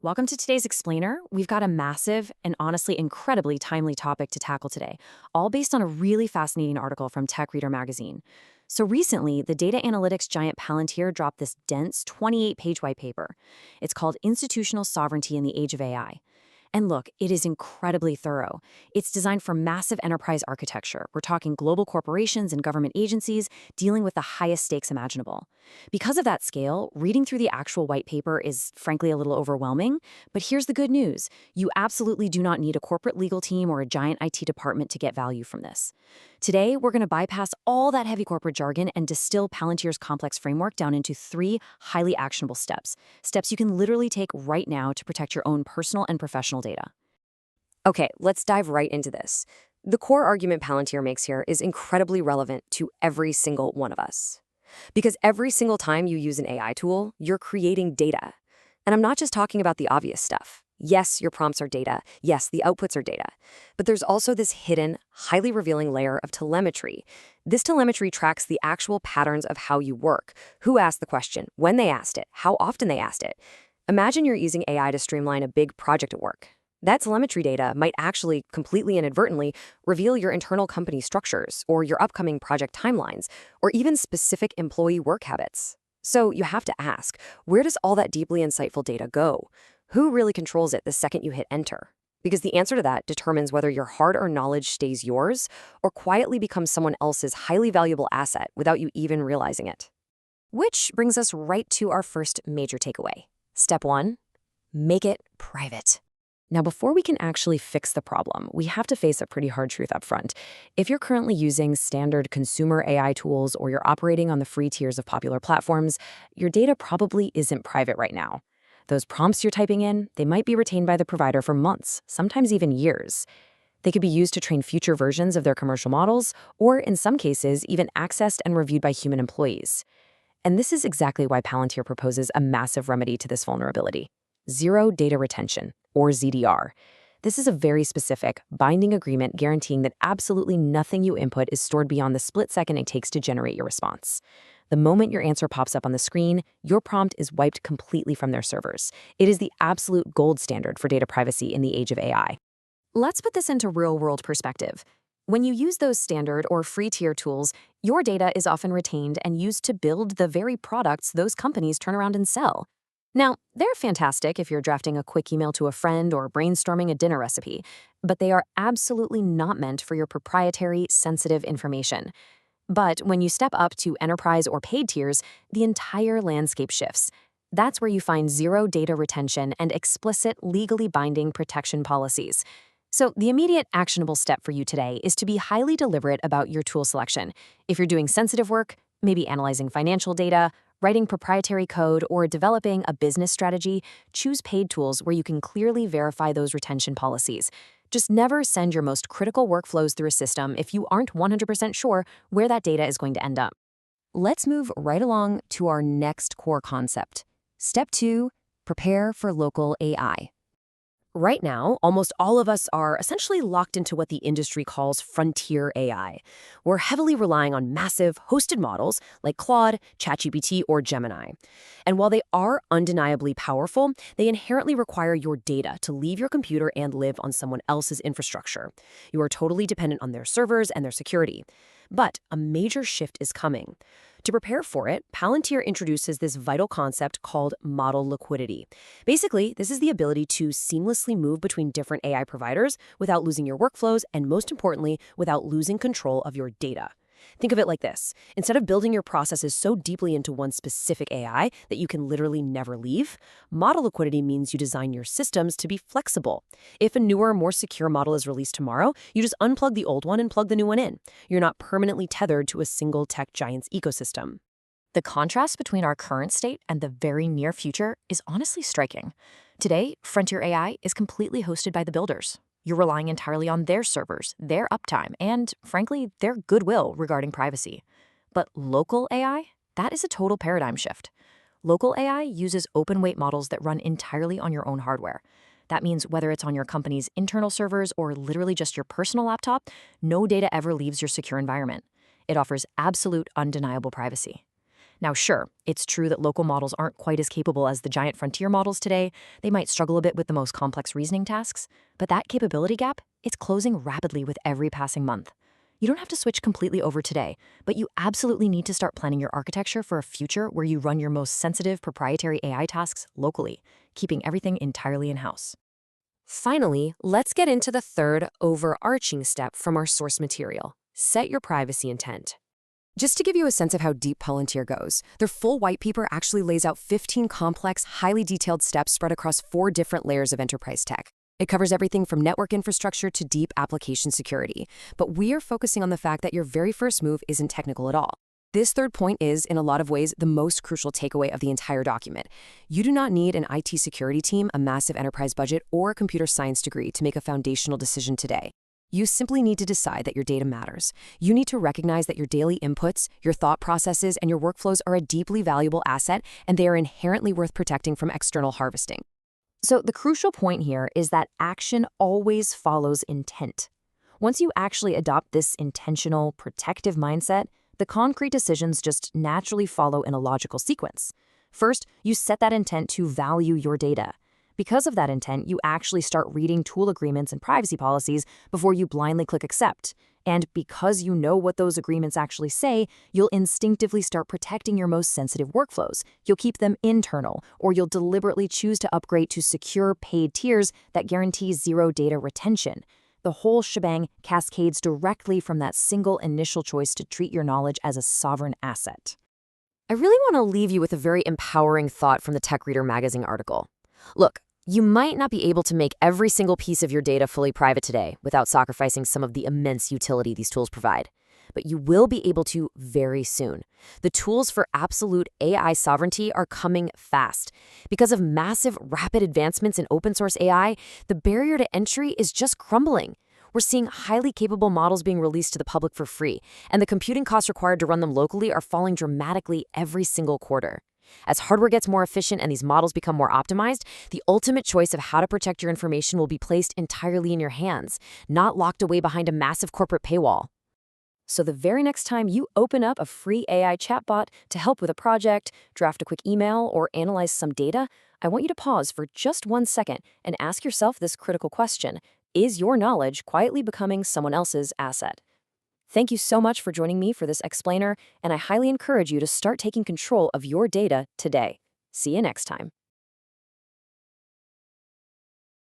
Welcome to today's Explainer. We've got a massive and honestly incredibly timely topic to tackle today, all based on a really fascinating article from Tech Reader magazine. So recently, the data analytics giant Palantir dropped this dense 28-page white paper. It's called Institutional Sovereignty in the Age of AI. And look, it is incredibly thorough. It's designed for massive enterprise architecture. We're talking global corporations and government agencies dealing with the highest stakes imaginable. Because of that scale, reading through the actual white paper is frankly a little overwhelming. But here's the good news. You absolutely do not need a corporate legal team or a giant IT department to get value from this. Today, we're going to bypass all that heavy corporate jargon and distill Palantir's complex framework down into 3 highly actionable steps. Steps you can literally take right now to protect your own personal and professional data. Okay, let's dive right into this. The core argument Palantir makes here is incredibly relevant to every single one of us. Because every single time you use an AI tool, you're creating data. And I'm not just talking about the obvious stuff. Yes, your prompts are data. Yes, the outputs are data. But there's also this hidden, highly revealing layer of telemetry. This telemetry tracks the actual patterns of how you work, who asked the question, when they asked it, how often they asked it. Imagine you're using AI to streamline a big project at work. That telemetry data might actually, completely inadvertently, reveal your internal company structures, or your upcoming project timelines, or even specific employee work habits. So you have to ask, where does all that deeply insightful data go? Who really controls it the second you hit enter? Because the answer to that determines whether your hard-earned knowledge stays yours or quietly becomes someone else's highly valuable asset without you even realizing it. Which brings us right to our first major takeaway. Step 1, make it private. Now, before we can actually fix the problem, we have to face a pretty hard truth up front. If you're currently using standard consumer AI tools or you're operating on the free tiers of popular platforms, your data probably isn't private right now. Those prompts you're typing in, they might be retained by the provider for months, sometimes even years. They could be used to train future versions of their commercial models, or in some cases, even accessed and reviewed by human employees. And this is exactly why Palantir proposes a massive remedy to this vulnerability: zero data retention, or ZDR. This is a very specific, binding agreement guaranteeing that absolutely nothing you input is stored beyond the split second it takes to generate your response. The moment your answer pops up on the screen, your prompt is wiped completely from their servers. It is the absolute gold standard for data privacy in the age of AI. Let's put this into real-world perspective. When you use those standard or free tier tools, your data is often retained and used to build the very products those companies turn around and sell. Now, they're fantastic if you're drafting a quick email to a friend or brainstorming a dinner recipe, but they are absolutely not meant for your proprietary, sensitive information. But when you step up to enterprise or paid tiers, the entire landscape shifts. That's where you find zero data retention and explicit, legally binding protection policies. So the immediate actionable step for you today is to be highly deliberate about your tool selection. If you're doing sensitive work, maybe analyzing financial data, writing proprietary code, or developing a business strategy, choose paid tools where you can clearly verify those retention policies. Just never send your most critical workflows through a system if you aren't 100% sure where that data is going to end up. Let's move right along to our next core concept. Step 2, prepare for local AI. Right now, almost all of us are essentially locked into what the industry calls frontier AI. We're heavily relying on massive hosted models like Claude, ChatGPT, or Gemini. And while they are undeniably powerful, they inherently require your data to leave your computer and live on someone else's infrastructure. You are totally dependent on their servers and their security. But a major shift is coming. To prepare for it, Palantir introduces this vital concept called model liquidity. Basically, this is the ability to seamlessly move between different AI providers without losing your workflows and, most importantly, without losing control of your data. Think of it like this. Instead of building your processes so deeply into one specific AI that you can literally never leave, model liquidity means you design your systems to be flexible. If a newer, more secure model is released tomorrow, you just unplug the old one and plug the new one in. You're not permanently tethered to a single tech giant's ecosystem. The contrast between our current state and the very near future is honestly striking. Today, frontier AI is completely hosted by the builders. You're relying entirely on their servers, their uptime, and, frankly, their goodwill regarding privacy. But local AI? That is a total paradigm shift. Local AI uses open-weight models that run entirely on your own hardware. That means whether it's on your company's internal servers or literally just your personal laptop, no data ever leaves your secure environment. It offers absolute, undeniable privacy. Now, sure, it's true that local models aren't quite as capable as the giant frontier models today. They might struggle a bit with the most complex reasoning tasks, but that capability gap, it's closing rapidly with every passing month. You don't have to switch completely over today, but you absolutely need to start planning your architecture for a future where you run your most sensitive proprietary AI tasks locally, keeping everything entirely in-house. Finally, let's get into the third overarching step from our source material. Set your privacy intent. Just to give you a sense of how deep Palantir goes, their full white paper actually lays out 15 complex, highly detailed steps spread across 4 different layers of enterprise tech. It covers everything from network infrastructure to deep application security. But we are focusing on the fact that your very first move isn't technical at all. This third point is, in a lot of ways, the most crucial takeaway of the entire document. You do not need an IT security team, a massive enterprise budget, or a computer science degree to make a foundational decision today. You simply need to decide that your data matters. You need to recognize that your daily inputs, your thought processes, and your workflows are a deeply valuable asset, and they are inherently worth protecting from external harvesting. So the crucial point here is that action always follows intent. Once you actually adopt this intentional, protective mindset, the concrete decisions just naturally follow in a logical sequence. First, you set that intent to value your data. Because of that intent, you actually start reading tool agreements and privacy policies before you blindly click accept. And because you know what those agreements actually say, you'll instinctively start protecting your most sensitive workflows. You'll keep them internal, or you'll deliberately choose to upgrade to secure paid tiers that guarantee zero data retention. The whole shebang cascades directly from that single initial choice to treat your knowledge as a sovereign asset. I really want to leave you with a very empowering thought from the Tech Reader magazine article. Look, you might not be able to make every single piece of your data fully private today without sacrificing some of the immense utility these tools provide. But you will be able to very soon. The tools for absolute AI sovereignty are coming fast. Because of massive, rapid advancements in open source AI, the barrier to entry is just crumbling. We're seeing highly capable models being released to the public for free, and the computing costs required to run them locally are falling dramatically every single quarter. As hardware gets more efficient and these models become more optimized, the ultimate choice of how to protect your information will be placed entirely in your hands, not locked away behind a massive corporate paywall. So the very next time you open up a free AI chatbot to help with a project, draft a quick email, or analyze some data, I want you to pause for just 1 second and ask yourself this critical question. Is your knowledge quietly becoming someone else's asset? Thank you so much for joining me for this explainer, and I highly encourage you to start taking control of your data today. See you next time.